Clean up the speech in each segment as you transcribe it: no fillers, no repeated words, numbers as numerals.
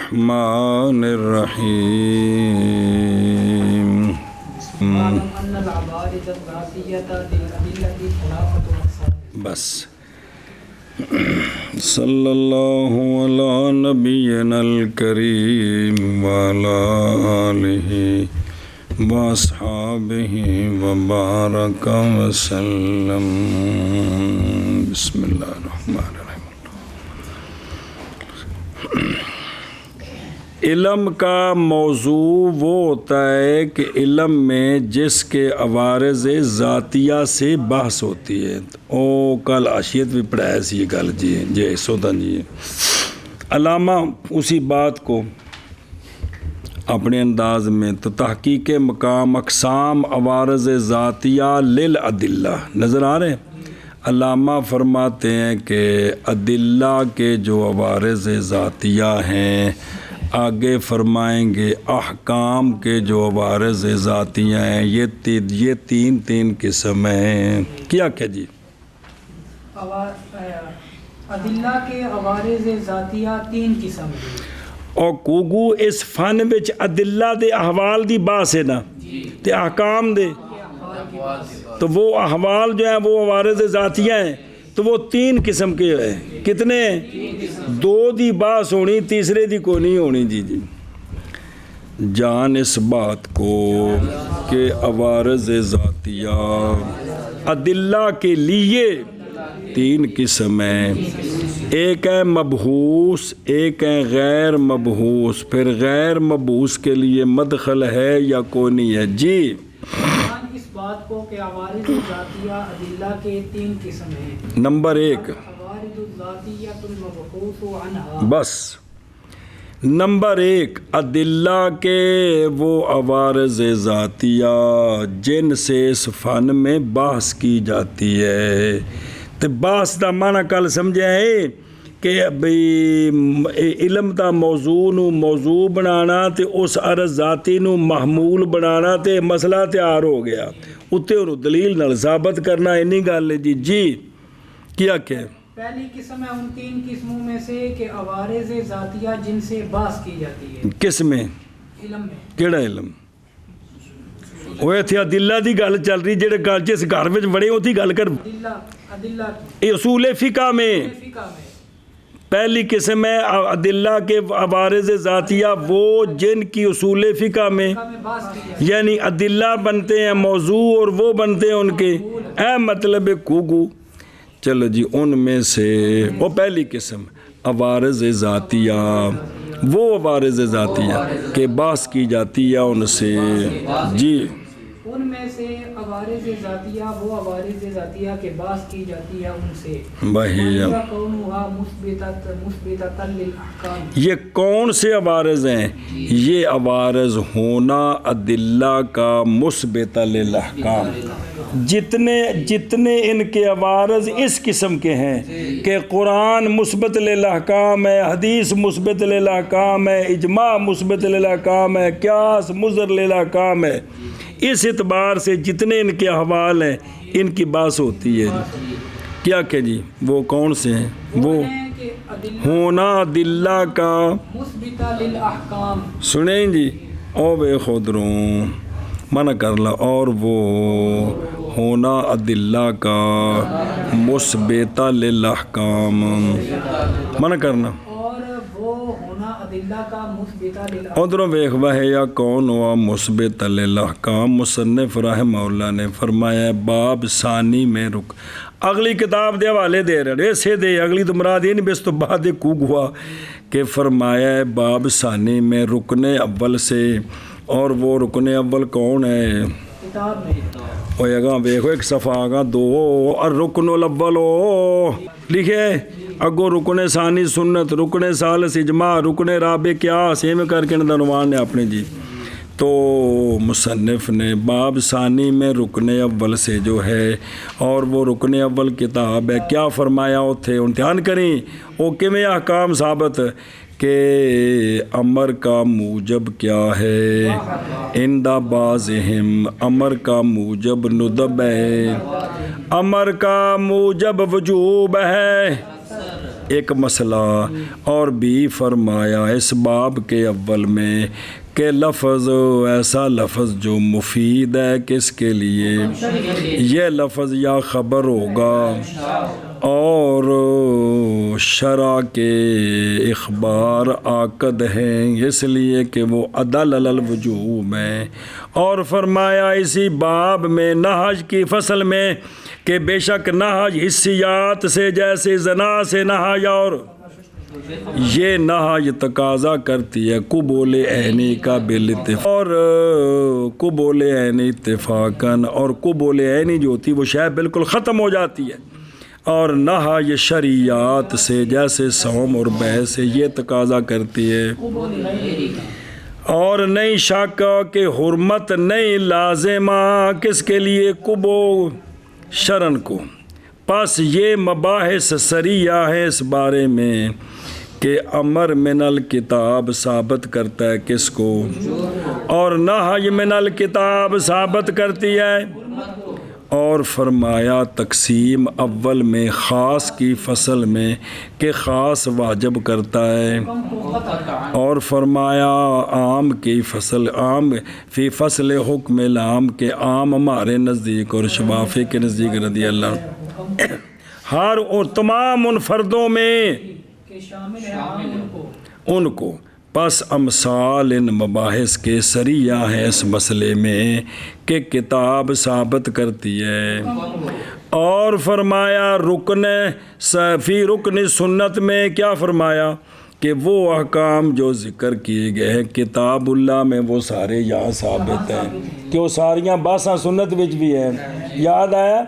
الرحمن الرحیم. بس صلی اللہ علی نبینا الکریم وعلی آلہ واصحابہ وبارک وسلم. بسم اللہ الرحمن الرحیم. علم کا موضوع وہ ہوتا ہے کہ علم میں جس کے عوارض ذاتیہ سے بحث ہوتی ہے. او کل عشیت بھی پڑھایا سی یہ گل جی سودا جی. علامہ اسی بات کو اپنے انداز میں تو تحقیق مقام اقسام عوارض ذاتیہ للادلہ نظر آ رہے ہیں. علامہ فرماتے ہیں کہ ادلہ کے جو عوارض ذاتیہ ہیں آگے فرمائیں گے احکام کے جو عوارض ذاتیہ ہیں یہ تین قسم ہیں. کیا جی ادلہ کے عوارض ذاتیہ تین قسم ہیں. اور کوگو اس فن وچ ادلہ دے احوال دی باس ہے نا تے احکام دے تو وہ احوال جو ہیں وہ عوارض ذاتیہ ہیں تو وہ تین قسم کے ہیں. کتنے ہیں؟ دو دی باس ہونی تیسرے دی کو نہیں ہونی. جی جان اس بات کو کہ عوارض ذاتیہ ادلہ کے لیے تین قسم ہیں. ایک ہے مبحوث ایک ہے غیر مبحوث. پھر غیر مبحوث کے لیے مدخل ہے یا کوئی نہیں ہے. جی اس بات کو کہ عوارض ذاتیہ ادلہ کے تین قسم ہیں. نمبر ایک عوارض ذاتیہ المبحوث عنہا. بس نمبر ایک ادلہ کے وہ عوارض ذاتیہ جن سے اس فن میں بحث کی جاتی ہے. تو بحث دا معنی کل سمجھا ہے کہ بھئی علم دا موضوع بنانا تے اس عرض ذاتی نو محمول بنانا تے مسئلہ تیار ہو گیا اتنے انہوں دلیل نال ثابت کرنا اینی گل ہے. جی کیا پہلی قسم ہے ان تین قسموں میں سے کہ عوارض ذاتیہ جن سے بحث کی جاتی ہے. کس میں؟ علم میں. کیڑا علم؟ وہ اتنے ادلہ دی گل چل رہی جڑے گل جس گھر وچ بڑے ہوتی گل کر ادلہ اصول فقہ میں. پہلی قسم ہے ادلہ کے عوارض ذاتیہ وہ جن کی اصول فقہ میں یعنی ادلہ بنتے ہیں موضوع اور وہ بنتے ہیں ان کے اے مطلب کوگو. چلو جی ان میں سے وہ پہلی قسم عوارض ذاتیہ وہ عوارض ذاتیہ کہ بحث کی جاتی ہے ان سے. جی ان میں سے عوارض ذاتیہ وہ عوارض ذاتیہ کے بحث کی جاتی ہے ان سے. یہ کون سے عوارض ہیں؟ یہ عوارض ہونا ادلہ کا مثبت للاحکام. جتنے ان کے عوارض اس قسم کے ہیں کہ قرآن مثبت للاحکام ہے حدیث مثبت للاحکام ہے اجماع مثبت للاحکام ہے قیاس مضر للاحکام ہے. اس اعتبار سے جتنے ان کے احوال ہیں ان کی بحث ہوتی ہے. کیا جی وہ کون سے ہیں؟ وہ ہونا ادلہ کا مثبت للاحکام. سنیں جی او بے خود روں منع کر لا. اور وہ ہونا ادلہ کا مثبت للاحکام منع کرنا. ادھروں ویخ ہے یا کون ہوا مثبت للاحکام. مصنف رحمہ اللہ نے فرمایا باب ثانی میں رک اگلی کتاب دے حوالے دے رہے ایسے دے اگلی تو مراد یہ نہیں بس تو بعد کوگ ہوا کہ فرمایا ہے باب ثانی میں رکن اول سے. اور وہ رکن اول کون ہے؟ کتاب میں وہ یہاں ویکھو ایک صفحہ آگا دو الرکن الاول لکھے اگو رکن ثانی سنت رکن ثالث اجماع رکن رابع قیاس میں کر کے عنوان ہے اپنے. جی تو مصنف نے باب ثانی میں رکن اول سے جو ہے اور وہ رکن اول کتاب ہے کیا فرمایا اتھے امتحان کریں وہ کیویں احکام ثابت کہ امر کا موجب کیا ہے. اندہ بعضہم امر کا موجب ندب ہے امر کا موجب وجوب ہے. ایک مسئلہ اور بھی فرمایا اس باب کے اول میں کہ لفظ ایسا لفظ جو مفید ہے کس کے لیے، یہ لفظ یا خبر ہوگا اور شرع کے اخبار آکد ہیں اس لیے کہ وہ عدل علی الوجوب ہیں۔ اور فرمایا اسی باب میں نہج کی فصل میں کہ بے شک نہج حسیات سے جیسے زنا سے نہج، اور یہ نہج تقاضا کرتی ہے قبول عینی کا بالاتفاق، اور قبول عینی اتفاقاً، اور قبول عینی جو ہوتی ہے وہ شے بالکل ختم ہو جاتی ہے، اور نہج شریعات سے جیسے صوم اور بیع سے یہ تقاضا کرتی ہے۔ اور نہیں شک کہ حرمت نہیں لازمہ کس کے لیے، قبو شرن کو، پس یہ مباحث سریہ ہے اس بارے میں کہ امر من الکتاب ثابت کرتا ہے کس کو، اور نہی من الکتاب ثابت کرتی ہے۔ اور فرمایا تقسیم اول میں خاص کی فصل میں کہ خاص واجب کرتا ہے، اور فرمایا عام کی فصل، عام فی فصل حکم العام کے عام ہمارے نزدیک اور شفافی کے نزدیک رضی اللہ عنہ ہر اور تمام ان فردوں میں شامل ہے عام ان کو، پس امثال ان مباحث کے سریہ ہیں اس مسئلے میں کہ کتاب ثابت کرتی ہے۔ اور فرمایا رکن فی رکن سنت میں کیا فرمایا کہ وہ احکام جو ذکر کیے گئے ہیں کتاب اللہ میں وہ سارے یہاں ثابت ہیں، کہ وہ ساریاں باساں سنت وچ بھی ہیں۔ یاد آیا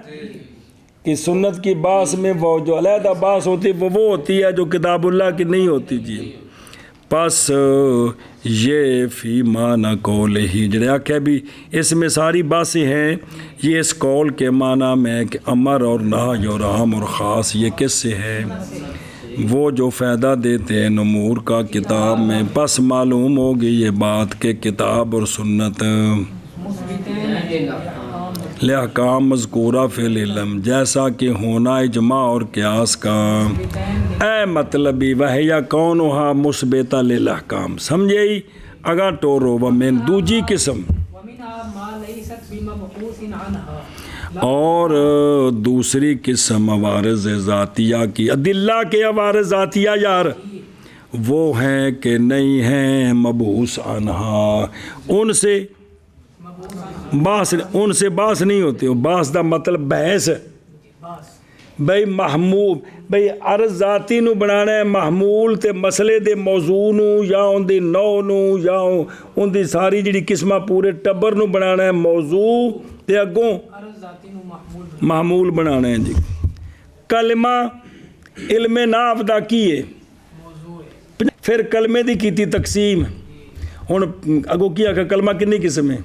کہ سنت کی باس میں وہ جو علیحدہ باس ہوتی وہ ہوتی ہے جو کتاب اللہ کی نہیں ہوتی جی۔ پس یہ فی معنی قول ہی جڑے آکھے بھی اس میں ساری باتیں ہیں، یہ اس قول کے معنی میں کہ امر اور نہی اور عام اور خاص یہ کس سے ہے، وہ جو فائدہ دیتے ہیں امور کا کتاب میں۔ پس معلوم ہوگی یہ بات کہ کتاب اور سنت لحکام مذکورہ فی العلم جیسا کہ ہونا اجماع اور قیاس کا اے مطلبی وحیہ کونہا مثبتہ للحکام، سمجھے اگا ٹورو ومن دوجی قسم، اور دوسری قسم عوارض ذاتیہ کی، ادلہ کے عوارض ذاتیہ یار وہ ہیں کہ نہیں ہیں مبعوث عنہا، ان سے باس نہیں ہوتی، باس دا مطلب بحث بھئی محمول بھئی عرض ذاتی نو بنانا ہے محمول تے مسئلے دے موضوع نو یا ان دی نو نو یا ان دی ساری جڑی قسمہ پورے ٹبر نو بنانا ہے موضوع تے اگوں محمول بنانا ہے جی۔ کلمہ علم ناف دا کیے پھر کلمے دی کیتی تقسیم، ہن اگوں کیا کہ کلمہ کنی قسم ہے،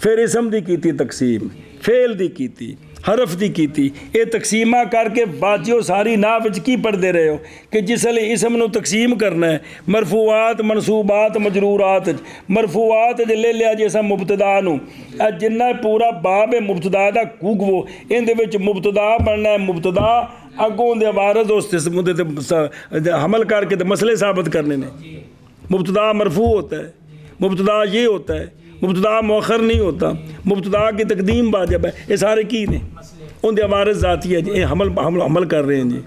پھر اسم دی کیتی تقسیم، فعل دی کیتی، حرف دی کیتی، یہ تقسیمہ کر کے باجیو ساری ناف وچ کی پڑھ دے رہے ہو کہ جس لئے اسم نو تقسیم کرنا ہے مرفوعات منصوبات مجرورات، مرفوعات لے لیا جیسا مبتدا نو جنہ پورا باب مبتدا دا کوگو ان دے وچ مبتدا بننا ہے، مبتدا اگوں دے عوارض حمل کر کے مسئلے ثابت کرنے نے۔ مبتدا مرفوع ہوتا ہے، مبتدا یہ ہوتا ہے، مبتدا مؤخر نہیں ہوتا، مبتدا کی تقدیم واجب ہے، یہ سارے کی نے ان دے عوارض ذاتی ہے جی، یہ حمل کر رہے ہیں جی۔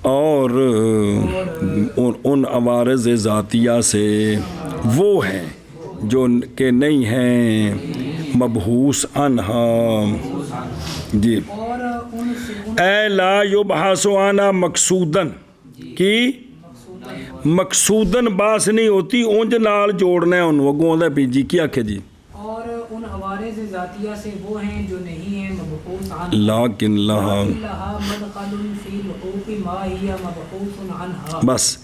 اور ان عوارض ذاتیہ سے وہ ہیں جو کہ نہیں ہیں مبحوث عنہا جی۔ اے لا یبحث عنہا مقصودن کی مقصودن باس نہیں ہوتی، اونج نال جوڑنا ہے ان وگوں دا پی جی کیا کہ جی۔ اور ان عوارض ذاتیہ سے وہ ہیں جو نہیں ہیں مبحوث عنہ، لیکن لہا مدخل فی الحقوق ما ہی مبحوث عنہ۔ بس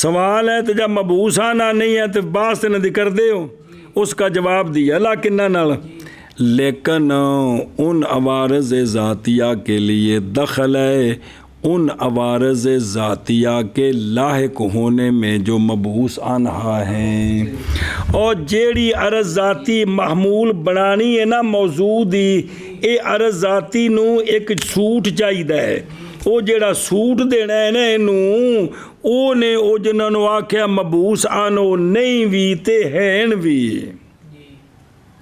سوال ہے تو جب مبعوث عنہ نہیں ہے تو باس نہ کر دے ہو، اس کا جواب دیا لیکن نہ لیکن ان عوارض ذاتیہ کے لیے دخل ہے ان عوارض ذاتیہ کے لاحق ہونے میں جو مبعوث عنہا ہیں، اور جیڑی عرض ذاتی محمول بنانی ہے نا موضوع دی، اے عرض ذاتی نو ایک سوٹ چاہیے ہے ਉਹ ਜਿਹੜਾ ਸੂਟ ਦੇਣਾ ਹੈ ਨਾ ਇਹਨੂੰ, ਉਹਨੇ ਉਹ ਜਿਨ੍ਹਾਂ ਨੂੰ ਆਖਿਆ ਮਬੂਸ ਆਨ, ਉਹ ਨਹੀਂ ਵੀ ਤੇ ਹੈਨ ਵੀ,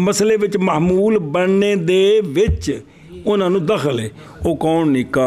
ਮਸਲੇ ਵਿੱਚ ਮਾਮੂਲ ਬਣਨੇ ਦੇ ਵਿੱਚ ਉਹਨਾਂ ਨੂੰ ਦਖਲ ਹੈ। ਉਹ ਕੌਣ ਨਿਕਾ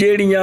ਜਿਹੜੀਆਂ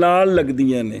ਨਾਲ ਲੱਗਦੀਆਂ ਨੇ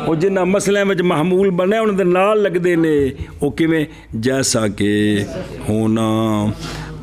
ਉਹ ਜਿਨ੍ਹਾਂ ਮਸਲਿਆਂ ਵਿੱਚ ਮਾਮੂਲ ਬਣਿਆ ਉਹਨਾਂ ਦੇ ਨਾਲ ਲੱਗਦੇ ਨੇ। ਉਹ ਕਿਵੇਂ? ਜੈਸਾ ਕਿ ਹੋਣਾ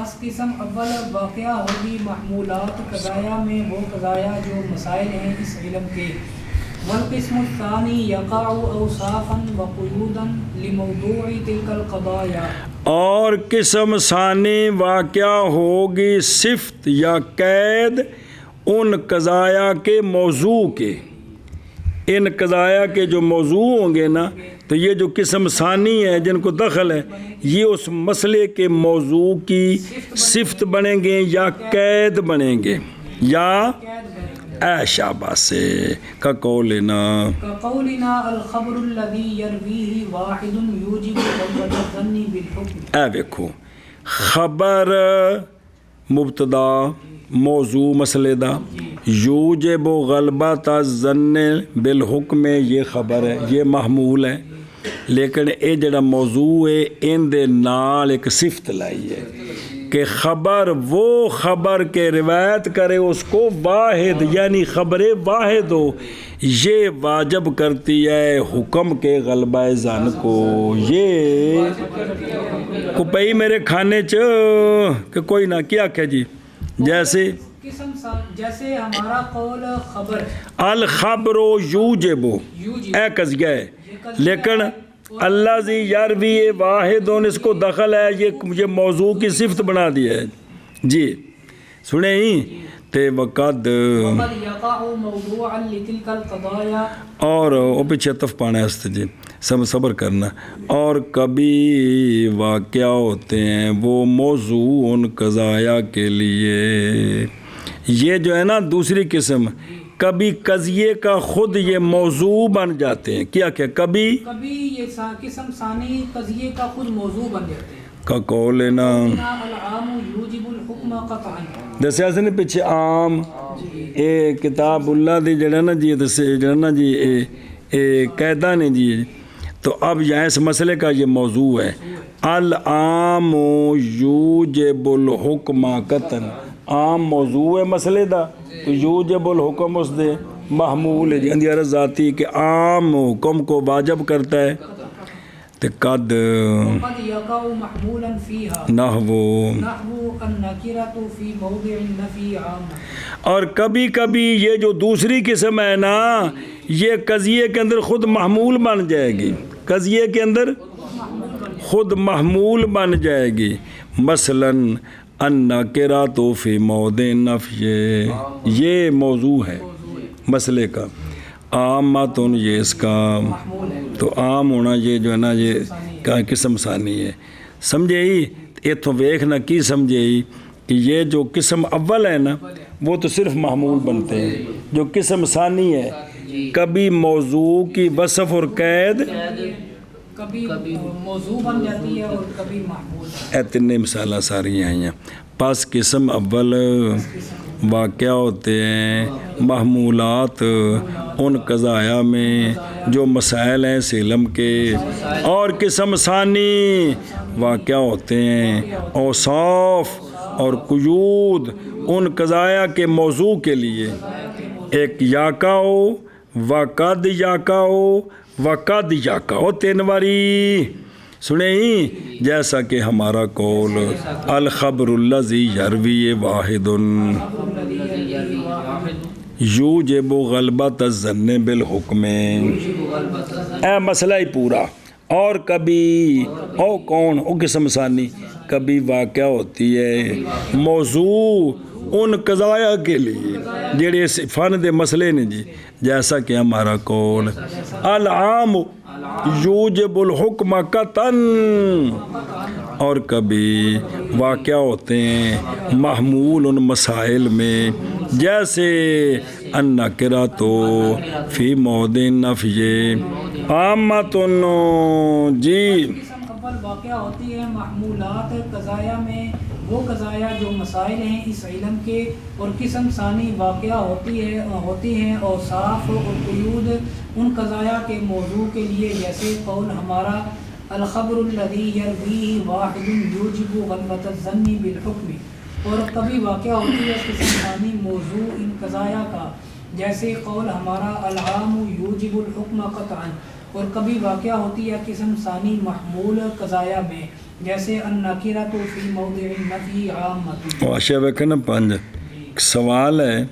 پس قسم اول واقعہ ہوگی محمولات قضایا میں وہ قضایا جو مسائل ہیں اس علم کے، والقسم الثانی یقع اوصافا وقیودا لموضوع تلک القضایا، اور قسم ثانی واقعہ ہوگی صفت یا قید ان قضایا کے موضوع کے، ان قضایا کے جو موضوع ہوں گے نا، تو یہ جو قسم ثانی ہے جن کو دخل ہے یہ اس مسئلے کے موضوع کی صفت بنیں گے یا قید بنیں گے یا اے شاباش سے کا قولنا كقولنا الخبر الذي يرويه واحد يوجب غلبة الظن بالحكم، اے دیکھو خبر مبتدا موضوع مسئلے دا، یوجب غلبۃ الظن بالحکم یہ خبر ہے، یہ محمول ہے، لیکن اے جڑا موضوع ہے ان دے نال ایک صفت لائی ہے کہ خبر وہ خبر کے روایت کرے اس کو واحد، یعنی خبر واحد ہو، یہ واجب کرتی ہے حکم کے غلبہ ظن کو۔ یہ کپئی میرے کھانے چ کہ کوئی نہ کیا کہ جی جیسے قسم جیسے ہمارا قول خبر الخبر یوجب اے قضیہ ہے، لیکن اللہ زی یروی واحد اس کو دخل ہے، یہ موضوع کی صفت بنا دیا ہے۔ جی سنیں ہی تے وقد یقع موضوعا لتلک القضایا، اور وہ پیچھے تف پانا ہے جی صبر کرنا، اور کبھی واقعہ ہوتے ہیں وہ موضوع ان قضایا کے لیے، یہ جو ہے نا دوسری قسم، کبھی قضیے کا خود یہ موضوع بن جاتے ہیں، کیا کہ کبھی یہ قسم ثانی قضیے کا خود موضوع بن جاتے ہیں۔ کا قولنا العام یوجب الحکم قطعا، دسیا سے نہیں پیچھے عام اے کتاب اللہ دی جڑا نا جی دسے جڑا نا جی اے قیدہ نے جی، تو اب یہاں اس مسئلے کا یہ موضوع ہے العام یوجب الحکم قطعا، عام موضوع ہے مسئلے دا تو یوجب الحکم اس دے محمول ہے جی اندیار ذاتی کہ عام حکم کو واجب کرتا ہے، تو قد یقع محمولا فیہا نحو النکرۃ فی موضع النفی عام، اور کبھی کبھی یہ جو دوسری قسم ہے نا یہ قضیے کے اندر خود محمول بن جائے گی، قضیے کے اندر خود محمول بن جائے گی، مثلاً النکرۃ فی موضع النفی، یہ موضوع ہے مسئلے کا، عامۃ یہ اس کا تو عام ہونا یہ جو ہے نا یہ قسم ثانی ہے، سمجھے ہی اتوں ویکھنا کی سمجھے ہی کہ یہ جو قسم اول ہے نا وہ تو صرف محمول بنتے ہیں، جو قسم ثانی ہے کبھی موضوع کی وصف اور قید کبھی موضوع بن جاتی ہے اور کبھی محمول۔ اے تینیں مثالیں ساری آئی ہیں۔ پس قسم اول واقعہ ہوتے ہیں محمولات ان قضایا میں جو مسائل ہیں اس علم کے، اور قسم ثانی واقعہ ہوتے ہیں اوصاف اور قیود ان قضایا کے موضوع کے لیے، ایک یاقع ہو وقد یاقع ہو وقد یاقع ہو، تین باری سنیں ہی جیسا کہ ہمارا قول الخبر الذی یروی واحد یوجب غلبۃ الظن بالحکم، اے مسئلہ ہی پورا۔ اور کبھی او کون او قسم ثانی کبھی واقعہ ہوتی ہے موضوع ان قضایا کے لیے جڑے فن دے مسئلے نے جی، جیسا کہ ہمارا قول العام یوجب الحکم قطعا، اور کبھی واقعہ ہوتے ہیں محمول ان مسائل میں جیسے النکرۃ فی موضع النفی عامۃ، جی قسم اول واقعہ ہوتی ہے محمولات قضایا میں وہ قضایا جو مسائل ہیں اس علم کے، اور قسم ثانی واقعہ ہوتی ہیں اوصاف اور قیود ان قضایا کے موضوع کے لیے، جیسے قول ہمارا الخبر الذی یرویہ واحد یوجب غلبۃ الظن بالحکم، اور کبھی واقعہ ہوتی ہے قسم ثانی موضوع ان قضایا کا، جیسے قول ہمارا العام یوجب الحکم قطعا، اور کبھی واقعہ ہوتی ہے قسم ثانی محمول قضایا میں جیسے النکرۃ فی موضع النفی عامۃ. واشیا ویکھے نا 5 سوال ہے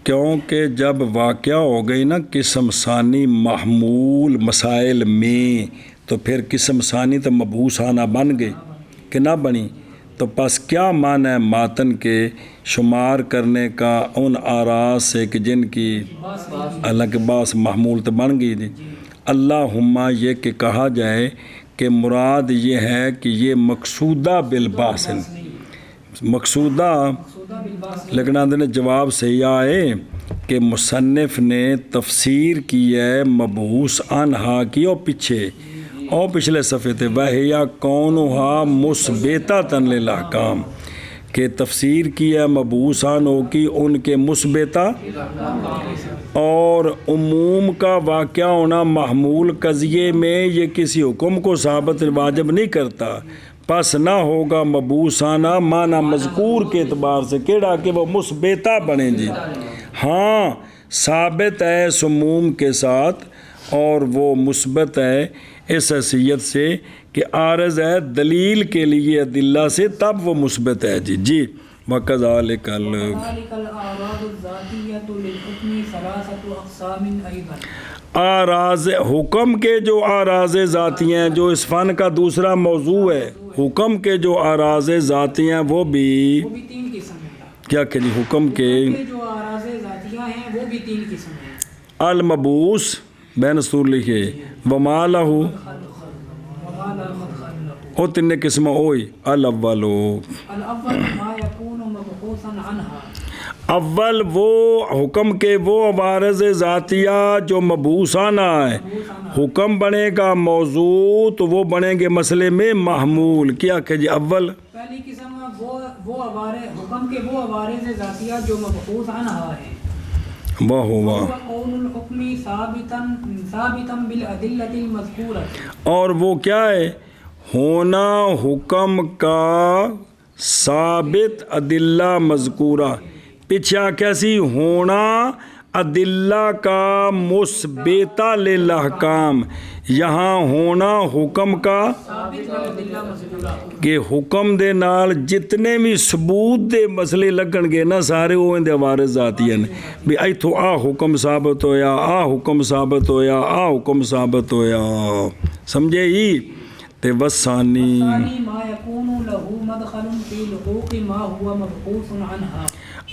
کیونکہ جب واقعہ ہو گئی نا قسم ثانی محمول مسائل میں تو پھر قسم ثانی تو مبعوثانہ بن گئی کہ نہ بنی. تو پس کیا معنی ہے ماتن کے شمار کرنے کا ان آراز سے کہ جن کی اللہ کے باس محمول تو بن گئی تھی. اللہم یہ کہ کہا جائے کہ مراد یہ ہے کہ یہ مقصودہ بالباس مقصودہ، لیکن آدھے نے جواب صحیح آئے کہ مصنف نے تفسیر کی ہے مبعوث عنہا کی اور پیچھے اور پچھلے صفحے تھے وَهِيَ كَوْنُهَا مُثْبِتَةً لِلْأَحْكَامِ کہ تفسیر کی ہے مبعوث عنہ کی ان کے مثبتہ اور عموم کا واقعہ ہونا محمول قضیے میں یہ کسی حکم کو ثابت واجب نہیں کرتا. پس نہ ہوگا مبعوثانہ معنی مذکور کے اعتبار سے کیڑا کہ وہ مثبتہ بنے جی. ہاں ثابت ہے عموم کے ساتھ اور وہ مثبت ہے اس حیثیت سے کہ عارض ہے دلیل کے لیے ادلہ سے تب وہ مثبت ہے جی. جی وَكَذَلِكَ الْأَعْرَاضُ الذَّاتِيَّةُ لِلْحُكْمِ ثَلَاثَةُ أَقْسَامٍ أَيْضًا. آراز حکم کے جو آراز ذاتی ہیں جو اس فن کا دوسرا موضوع ہے، حکم کے جو آراز ذاتی ہیں وہ بھی 3 قسم ہیں. کیا کہ جی حکم کے جو آراز ذاتیہ ہیں وہ بھی 3 قسم ہیں. المبعوث بین سطور لکھے وما لہو او 3 قسم ہوئی. الاول ما یکون مبعوثا عنہا. اول وہ حکم کے وہ عوارض ذاتیہ جو مبعوثانہ ہے. حکم بنے گا موضوع تو وہ بنیں گے مسئلے میں محمول. کیا کہ جی اول پہلی قسم وہ عوارض حکم کے وہ عوارض ذاتیہ جو مبعوث عنہا ہے. وہ ہوا قول الحکم ثابتا بالادلۃ المذکورۃ. اور وہ کیا ہے ہونا حکم کا ثابت ادلہ مذکورہ. پیچھے کیسی ہونا ادلہ کا مثبتہ للاحکام. یہاں ہونا حکم کا کہ حکم دے نال جتنے بھی ثبوت دے مسئلے لگن گے نا سارے وہ اندے عوارض ذاتیہ نے بھی ایتھو آ حکم ثابت ہویا آ حکم ثابت ہویا آ حکم ثابت ہویا. سمجھے ہی تے وثانی ما یکون له مدخل فی لحوق ما هو مبعوث عنہا.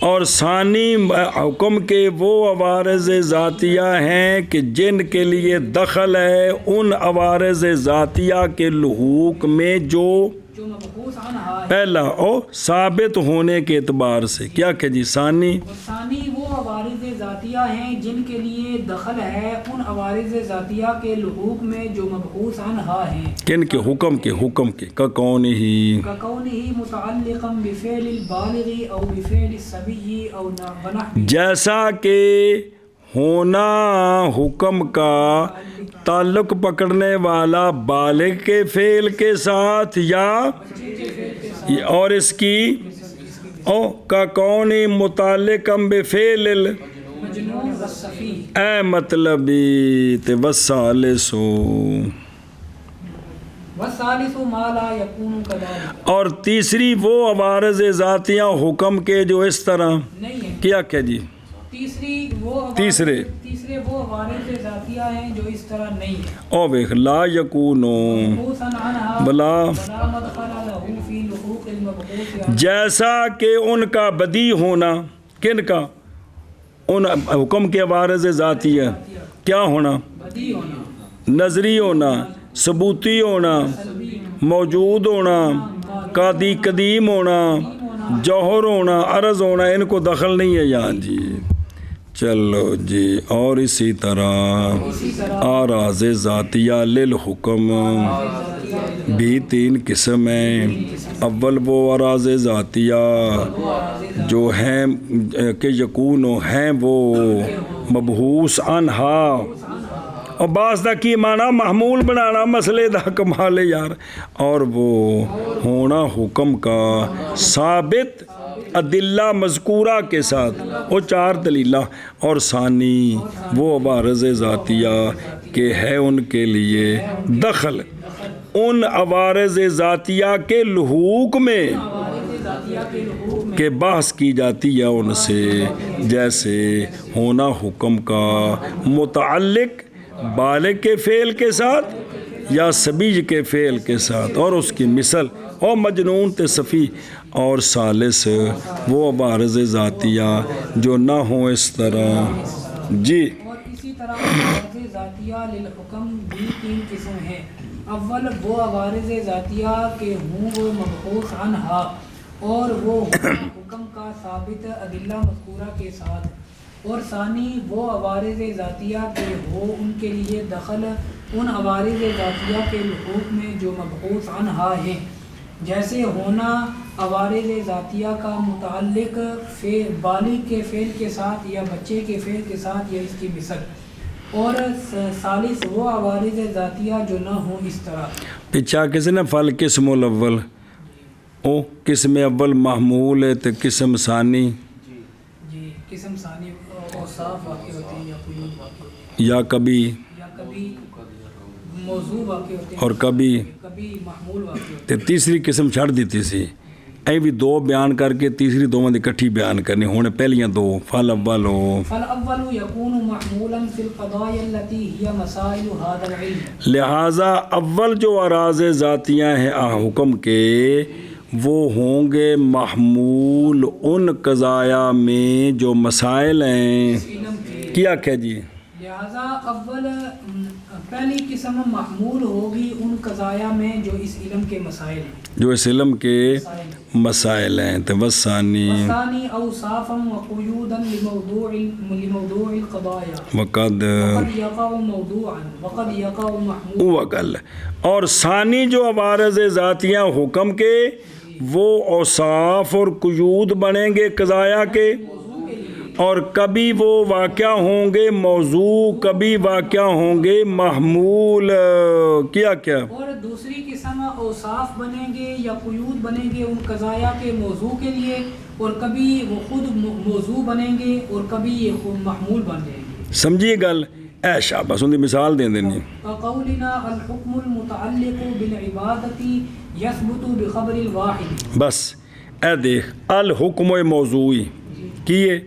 اور ثانی حکم کے وہ عوارض ذاتیہ ہیں کہ جن کے لیے دخل ہے ان عوارض ذاتیہ کے لحوق میں جو مبعوث عنہا ہے. پہلا او ثابت ہونے کے اعتبار سے. کیا کہ جی ثانی وہ عوارض ذاتیہ ہیں جن کے لیے دخل ہے ان عوارض ذاتیہ کے لحوق میں جو مبعوث عنہا ہیں. کن کے حکم کے کا کون ہی کونہ متعلقا بفعل البالغ او بفعل الصبی او ونحو. جیسا کہ ہونا حکم کا تعلق پکڑنے والا بالغ کے فعل کے ساتھ یا اور اس کی او کا کون متعلقم بفعل مجنون والصفی. اے مطلبی تے وسالسو والثالث ما لا یکون کذالک. اور تیسری وہ عوارض ذاتیہ حکم کے جو اس طرح نہیں ہے. کیا کہ جی تیسرے وہ عوارض ذاتیہ ہیں جو اس طرح نہیں ہے. او بیخ لا یکونو بلا جیسا کہ ان کا بدی ہونا. کن کا ان حکم کے عوارض ذاتیہ کیا ہونا نظری ہونا ثبوتی ہونا موجود ہونا قادی قدیم ہونا جوہر ہونا عرض ہونا ان کو دخل نہیں ہے یہاں جی. چلو جی اور اسی طرح آراز ذاتیہ للحکم بھی 3 قسم ہیں. اول وہ آراز ذاتیہ جو ہیں کہ یکون ہیں وہ مبعوث عنہا اور بعض دا کی معنی محمول بنانا مسئلے دا کمال یار. اور وہ ہونا حکم کا ثابت ادلہ مذکورہ کے ساتھ وہ 4 دلیلہ. اور ثانی وہ عوارض ذاتیہ کہ ہے ان کے لیے دخل ان عوارض ذاتیہ کے لحوق میں عوارض ذاتیہ کے لحوق میں کہ بحث کی جاتی ہے ان سے، جیسے ہونا حکم کا متعلق بالغ کے فعل کے ساتھ یا صبی کے فعل کے ساتھ، اور اس کی مثل اور مجنون تے صفی، اور ثالث وہ عوارض ذاتیہ جو نہ ہوں اس طرح جی۔ اور اسی طرح عوارض ذاتیہ للحکم بھی 3 قسم ہیں۔ اول وہ عوارض ذاتیہ کہ ہوں وہ مبحوث عنہا، اور وہ حکم کا ثابت ادلہ مذکورہ کے ساتھ، اور ثانی وہ عوارض ذاتیہ کہ ہو ان کے لیے دخل ان عوارض ذاتیہ کے لحوق میں جو مبحوث عنہا ہیں، جیسے ہونا عوارض ذاتیہ کا متعلق بالغ کے فعل کے ساتھ یا بچے کے فعل کے ساتھ یا اس کی مثل، اور ثالث وہ عوارض ذاتیہ جو نہ ہوں اس طرح۔ پچھا کسی نے فل قسم الاول، او قسم اول محمول ہے تو قسم ثانی جی قسم ثانی اوصاف واقع ہوتے ہیں یا قیود واقع ہوتے یا کبھی موضوع واقع ہوتے ہیں اور کبھی محمول واقع ہوتے تے تیسری قسم چھڑ دیتی سی، اے بھی 2 بیان کر کے تیسری 2 دی کٹھی بیان کرنی، ہونے پہلیاں 2 فل اول ہو۔ فالاول يكون محمولا في القضايا التي هي مسائل هذا العلم، لہٰذا اول جو اراض ذاتیاں ہیں حکم کے وہ ہوں گے محمول ان قضایا میں جو مسائل ہیں۔ علم کے کیا کہ جی لہذا اول پہلی قسم محمول ہوگی ان قضایا میں جو اس علم کے مسائل ہیں، جو اس علم کے مسائل ہیں، تو وثانی ثانی اوصافا وقیودا لموضوع القضایا وقد وقد یقع موضوعا وقد یقع محمول۔ وقل، اور ثانی جو عوارض ذاتیاں حکم کے وہ اوصاف اور قیود بنیں گے قضایا کے، اور کبھی وہ واقع ہوں گے موضوع، کبھی واقع ہوں گے محمول۔ کیا اور دوسری قسم اوصاف بنیں گے یا قیود بنیں گے ان قضایا کے موضوع کے لیے، اور کبھی وہ خود موضوع بنیں گے اور کبھی یہ خود محمول بن جائیں گے۔ سمجھیے گل، اے شاباش، ان کی مثال دے دینی۔ وقولنا الحکم المتعلق بالعبادت یثبت بخبر الواحد، بس اے دیکھ الحکم موضوعی کیے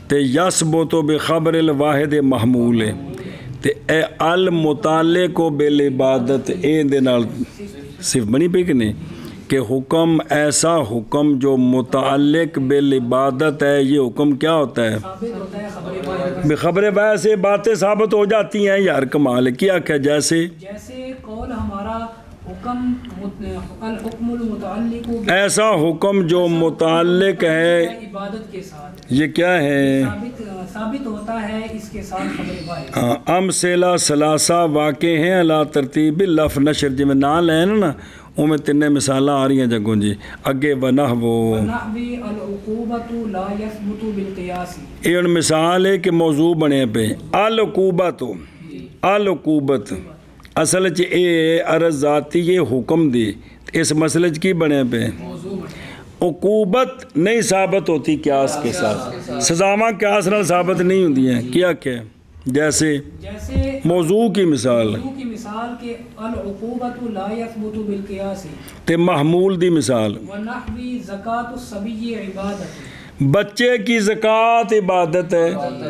تے یثبت بخبر الواحد محمول ہے، تے اے المتعلق بالعبادت اے دے نال صرف بنی پہ کہ نہیں کہ حکم ایسا حکم جو متعلق بالعبادت ہے، یہ حکم کیا ہوتا ہے؟ ثابت ہوتا ہے خبر واحد، بخبر واحد سے باتیں ثابت ہو جاتی ہیں یار، کمال ہے۔ کیا کہ جیسے قول ہمارا حکم الحکم المتعلق ایسا حکم جو متعلق ہے عبادت کے ساتھ، یہ کیا ہے؟ ثابت ہوتا ہے اس کے ساتھ خبر واحد۔ امثلہ ثلاثہ واقع ہیں علی ترتیب لف نشر، جی میں نال ہیں نا وہ میں 3 مثالاں آ رہی ہیں جگوں جی اگے ونحو نحوی العقوبۃ لا یثبت بالقیاس، یہ ان مثال ہے کہ موضوع بنے پہ العقوبۃ، العقوبت اصل چ اے عرض ذاتی یہ حکم دی، اس مسئلے چ کی بنے پہ عقوبت نہیں ثابت ہوتی قیاس کے ساتھ، سزاواں قیاس نال ثابت نہیں ہوندی ہیں۔ کیا کہ جیسے موضوع کی مثال کی مثال کہ العقوبۃ لا یثبت بالقیاس، تے محمول دی مثال ونحوی زکوٰۃ الصبی عبادت، بچے کی زکوٰۃ عبادت ہے،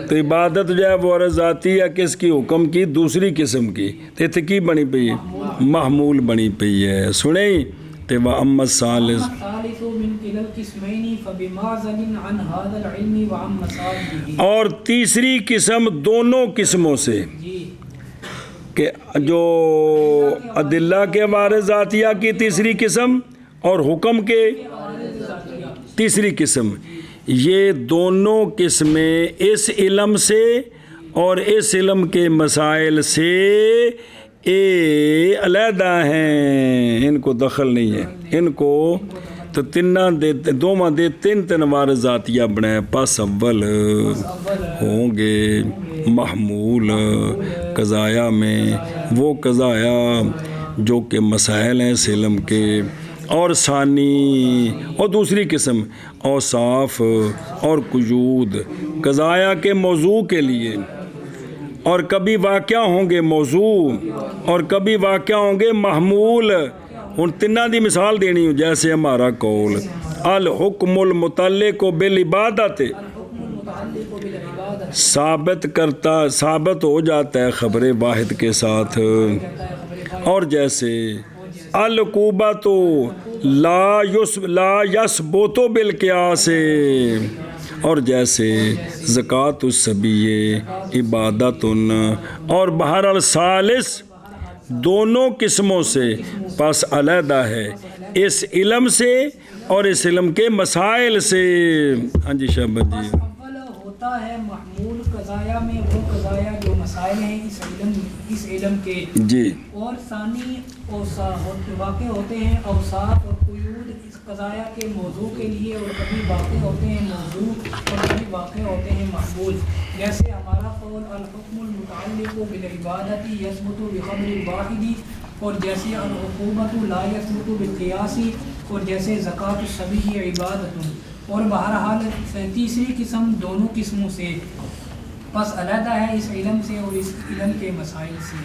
تو عبادت جو ہے وہ عرض ذاتی ہے کس کی؟ حکم کی، دوسری قسم کی، تو اتنے کی بنی پئی ہے؟ محمول بنی پئی ہے۔ سنیں تے وَأَمَّا الثَّالِثُ الثالث من كلا القسمين فبمعزل عن هذا العلم وعن مصالحه، اور تیسری قسم دونوں قسموں سے کہ جو ادلہ کے عوارض ذاتیہ کی تیسری قسم اور حکم کے تیسری قسم، یہ دونوں قسمیں اس علم سے اور اس علم کے مسائل سے اے علیحدہ ہیں، ان کو دخل نہیں ہے، ان کو تو دوواں دے 3 عوارض ذاتیہ بنائے، پس اول ہوں گے محمول قضایا میں وہ قضایا جو کہ مسائل ہیں اس علم کے، اور ثانی اور دوسری قسم اوصاف اور قیود قضایا کے موضوع کے لیے، اور کبھی واقعہ ہوں گے موضوع اور کبھی واقعہ ہوں گے محمول. ہن تناں دی مثال دینی ہوں جیسے ہمارا قول الحکم المتعلق بالعبادت ثابت ہو جاتا ہے خبر واحد کے ساتھ. اور جیسے العقوبۃ لا یثبت بالقیاس اور جیسے زکوٰۃ الصبی عبادت. اور بہر الثالث دونوں قسموں سے پس علیحدہ ہے اس علم سے اور اس علم کے مسائل سے. ہاں جی شہبت جی. اول ہوتا ہے محمول قضایا میں وہ قضایا جو مسائل ہیں اس علم کے جی. اور ثانی واقع ہوتے ہیں اوصاف اور قیود اس قضایا کے موضوع کے لیے اور کبھی واقع ہوتے ہیں موضوع اور کبھی واقع ہوتے ہیں محمول. جیسے ہمارا قول الحکم المتعلق بالعبادت یثبت بخبر الواحد اور جیسے العقوبۃ لا یثبت بالقیاس اور جیسے زکوٰۃ الصبی عبادت. اور بہرحال تیسری قسم دونوں قسموں سے پس علیحدہ ہے اس علم سے اور اس علم کے مسائل سے.